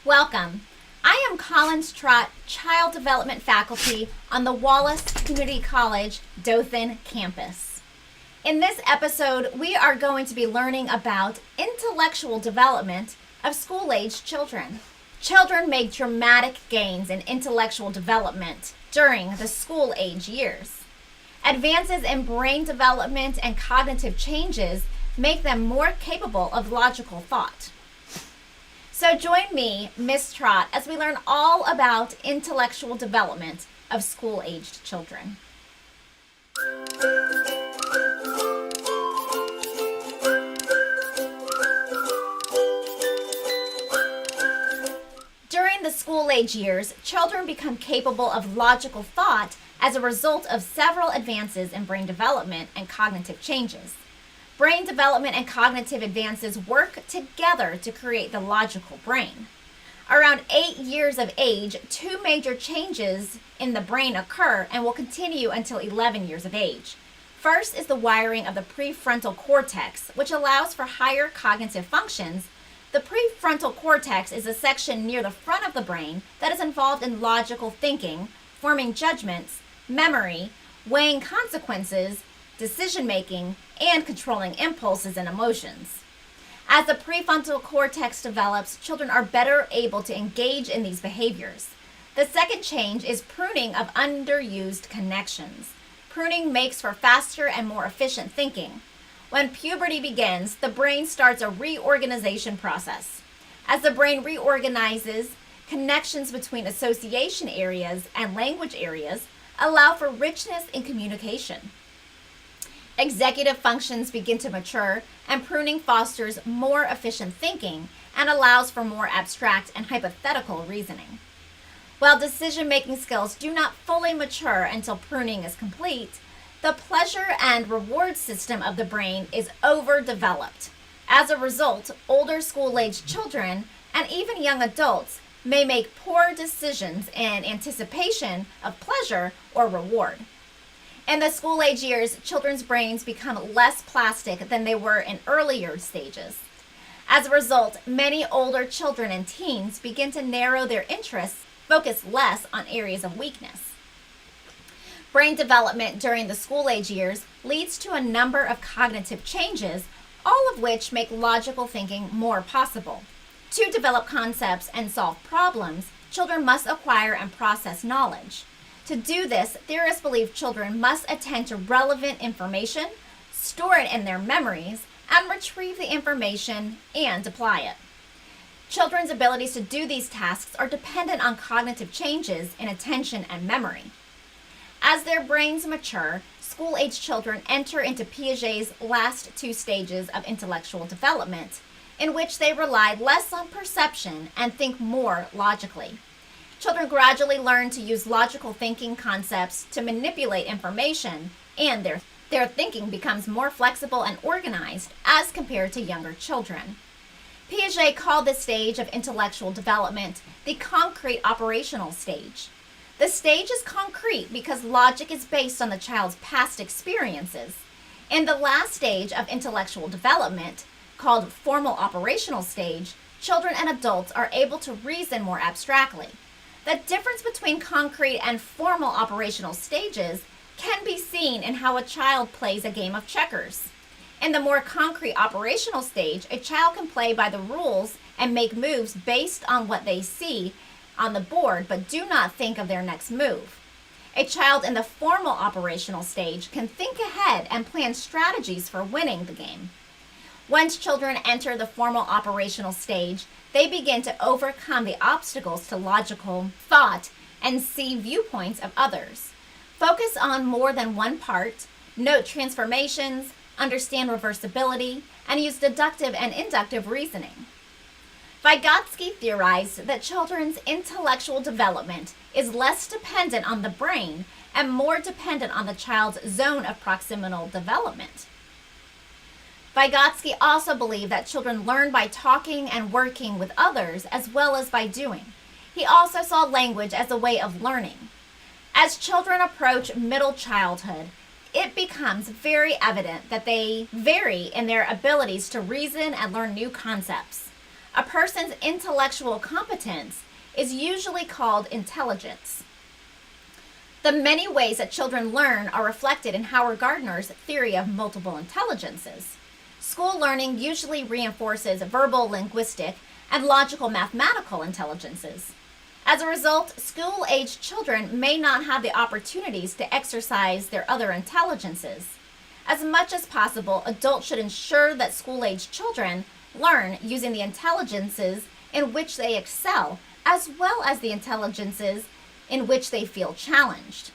Welcome. I am Collins Trott, Child Development Faculty on the Wallace Community College Dothan campus. In this episode, we are going to be learning about intellectual development of school-aged children. Children make dramatic gains in intellectual development during the school-age years. Advances in brain development and cognitive changes make them more capable of logical thought. So join me, Ms. Trott, as we learn all about intellectual development of school-aged children. During the school-age years, children become capable of logical thought as a result of several advances in brain development and cognitive changes. Brain development and cognitive advances work together to create the logical brain. Around 8 years of age, two major changes in the brain occur and will continue until 11 years of age. First is the wiring of the prefrontal cortex, which allows for higher cognitive functions. The prefrontal cortex is a section near the front of the brain that is involved in logical thinking, forming judgments, memory, weighing consequences, decision-making, and controlling impulses and emotions. As the prefrontal cortex develops, children are better able to engage in these behaviors. The second change is pruning of underused connections. Pruning makes for faster and more efficient thinking. When puberty begins, the brain starts a reorganization process. As the brain reorganizes, connections between association areas and language areas allow for richness in communication. Executive functions begin to mature, and pruning fosters more efficient thinking and allows for more abstract and hypothetical reasoning. While decision-making skills do not fully mature until pruning is complete, the pleasure and reward system of the brain is overdeveloped. As a result, older school-aged children and even young adults may make poor decisions in anticipation of pleasure or reward. In the school-age years, children's brains become less plastic than they were in earlier stages. As a result, many older children and teens begin to narrow their interests, focus less on areas of weakness. Brain development during the school-age years leads to a number of cognitive changes, all of which make logical thinking more possible. To develop concepts and solve problems, children must acquire and process knowledge. To do this, theorists believe children must attend to relevant information, store it in their memories, and retrieve the information and apply it. Children's abilities to do these tasks are dependent on cognitive changes in attention and memory. As their brains mature, school-age children enter into Piaget's last two stages of intellectual development, in which they rely less on perception and think more logically. Children gradually learn to use logical thinking concepts to manipulate information, and their thinking becomes more flexible and organized as compared to younger children. Piaget called this stage of intellectual development the concrete operational stage. The stage is concrete because logic is based on the child's past experiences. In the last stage of intellectual development, called formal operational stage, children and adults are able to reason more abstractly. The difference between concrete and formal operational stages can be seen in how a child plays a game of checkers. In the more concrete operational stage, a child can play by the rules and make moves based on what they see on the board, but do not think of their next move. A child in the formal operational stage can think ahead and plan strategies for winning the game. Once children enter the formal operational stage, they begin to overcome the obstacles to logical thought and see viewpoints of others. Focus on more than one part, note transformations, understand reversibility, and use deductive and inductive reasoning. Vygotsky theorized that children's intellectual development is less dependent on the brain and more dependent on the child's zone of proximal development. Vygotsky also believed that children learn by talking and working with others as well as by doing. He also saw language as a way of learning. As children approach middle childhood, it becomes very evident that they vary in their abilities to reason and learn new concepts. A person's intellectual competence is usually called intelligence. The many ways that children learn are reflected in Howard Gardner's theory of multiple intelligences. School learning usually reinforces verbal, linguistic, and logical mathematical intelligences. As a result, school-aged children may not have the opportunities to exercise their other intelligences. As much as possible, adults should ensure that school-aged children learn using the intelligences in which they excel, as well as the intelligences in which they feel challenged.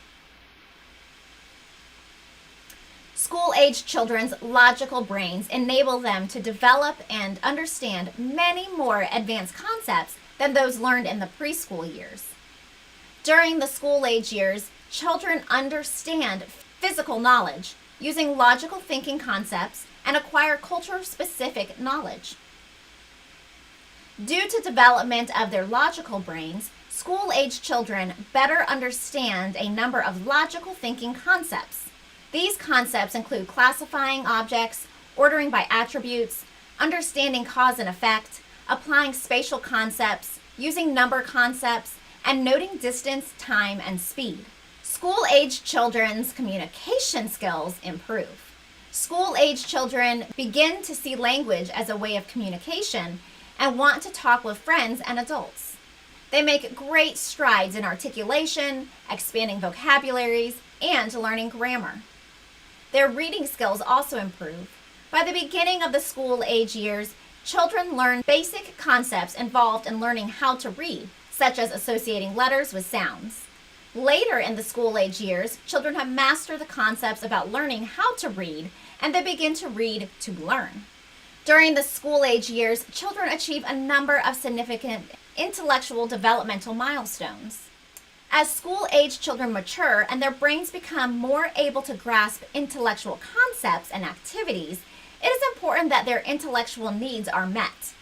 School-aged children's logical brains enable them to develop and understand many more advanced concepts than those learned in the preschool years. During the school-age years, children understand physical knowledge using logical thinking concepts and acquire culture-specific knowledge. Due to development of their logical brains, school-age children better understand a number of logical thinking concepts. These concepts include classifying objects, ordering by attributes, understanding cause and effect, applying spatial concepts, using number concepts, and noting distance, time, and speed. School-age children's communication skills improve. School-age children begin to see language as a way of communication and want to talk with friends and adults. They make great strides in articulation, expanding vocabularies, and learning grammar. Their reading skills also improve. By the beginning of the school-age years, children learn basic concepts involved in learning how to read, such as associating letters with sounds. Later in the school-age years, children have mastered the concepts about learning how to read, and they begin to read to learn. During the school-age years, children achieve a number of significant intellectual developmental milestones. As school-age children mature and their brains become more able to grasp intellectual concepts and activities, it is important that their intellectual needs are met.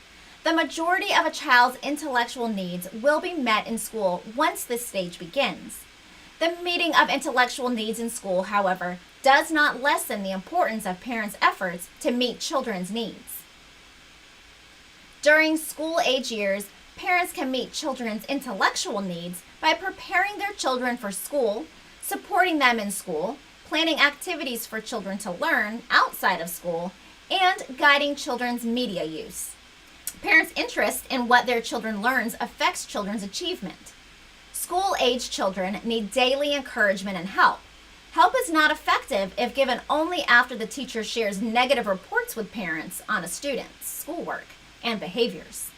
The majority of a child's intellectual needs will be met in school once this stage begins. The meeting of intellectual needs in school, however, does not lessen the importance of parents' efforts to meet children's needs. During school-age years, parents can meet children's intellectual needs by preparing their children for school, supporting them in school, planning activities for children to learn outside of school, and guiding children's media use. Parents' interest in what their children learns affects children's achievement. School-age children need daily encouragement and help. Help is not effective if given only after the teacher shares negative reports with parents on a student's schoolwork and behaviors.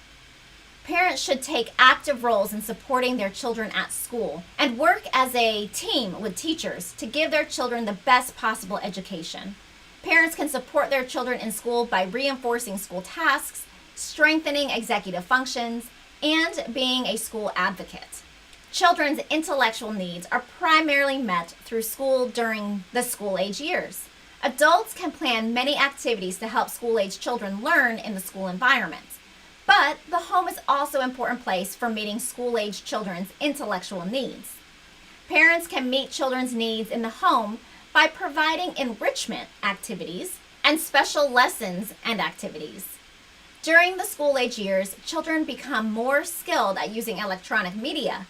Parents should take active roles in supporting their children at school and work as a team with teachers to give their children the best possible education. Parents can support their children in school by reinforcing school tasks, strengthening executive functions, and being a school advocate. Children's intellectual needs are primarily met through school during the school-age years. Adults can plan many activities to help school-age children learn in the school environment. But the home is also an important place for meeting school-age children's intellectual needs. Parents can meet children's needs in the home by providing enrichment activities and special lessons and activities. During the school-age years, children become more skilled at using electronic media.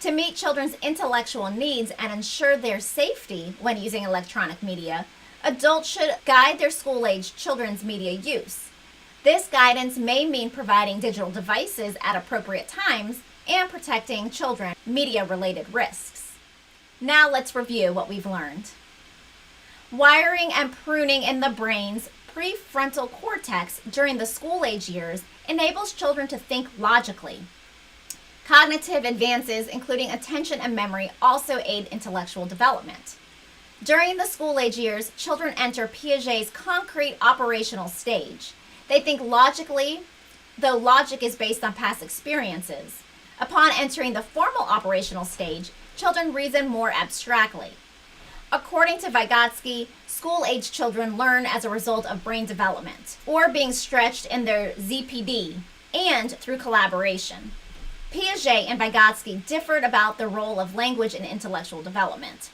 To meet children's intellectual needs and ensure their safety when using electronic media, adults should guide their school-age children's media use. This guidance may mean providing digital devices at appropriate times and protecting children from media-related risks. Now let's review what we've learned. Wiring and pruning in the brain's prefrontal cortex during the school-age years enables children to think logically. Cognitive advances, including attention and memory, also aid intellectual development. During the school-age years, children enter Piaget's concrete operational stage. They think logically, though logic is based on past experiences. Upon entering the formal operational stage, children reason more abstractly. According to Vygotsky, school-age children learn as a result of brain development, or being stretched in their ZPD, and through collaboration. Piaget and Vygotsky differed about the role of language in intellectual development.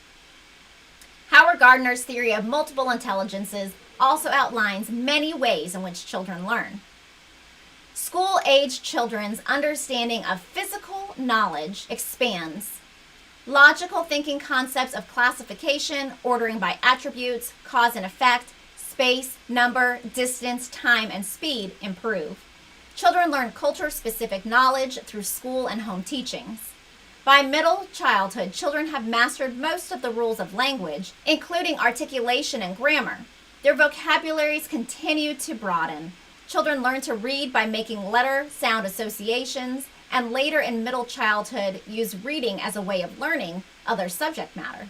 Howard Gardner's theory of multiple intelligences also outlines many ways in which children learn. School-age children's understanding of physical knowledge expands. Logical thinking concepts of classification, ordering by attributes, cause and effect, space, number, distance, time, and speed improve. Children learn culture-specific knowledge through school and home teachings. By middle childhood, children have mastered most of the rules of language, including articulation and grammar. Their vocabularies continue to broaden. Children learn to read by making letter-sound associations, and later in middle childhood use reading as a way of learning other subject matter.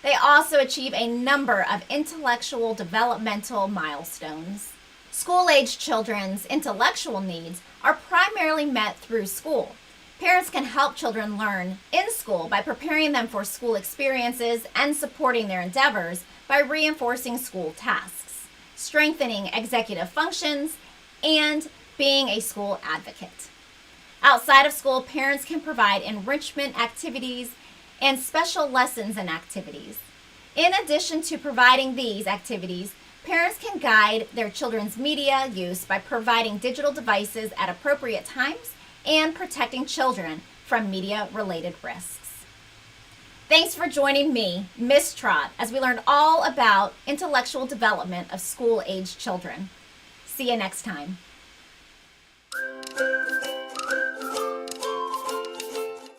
They also achieve a number of intellectual developmental milestones. School-age children's intellectual needs are primarily met through school. Parents can help children learn in school by preparing them for school experiences and supporting their endeavors by reinforcing school tasks, strengthening executive functions, and being a school advocate. Outside of school, parents can provide enrichment activities and special lessons and activities. In addition to providing these activities, parents can guide their children's media use by providing digital devices at appropriate times and protecting children from media-related risks. Thanks for joining me, Miss Trott, as we learned all about intellectual development of school-age children. See you next time.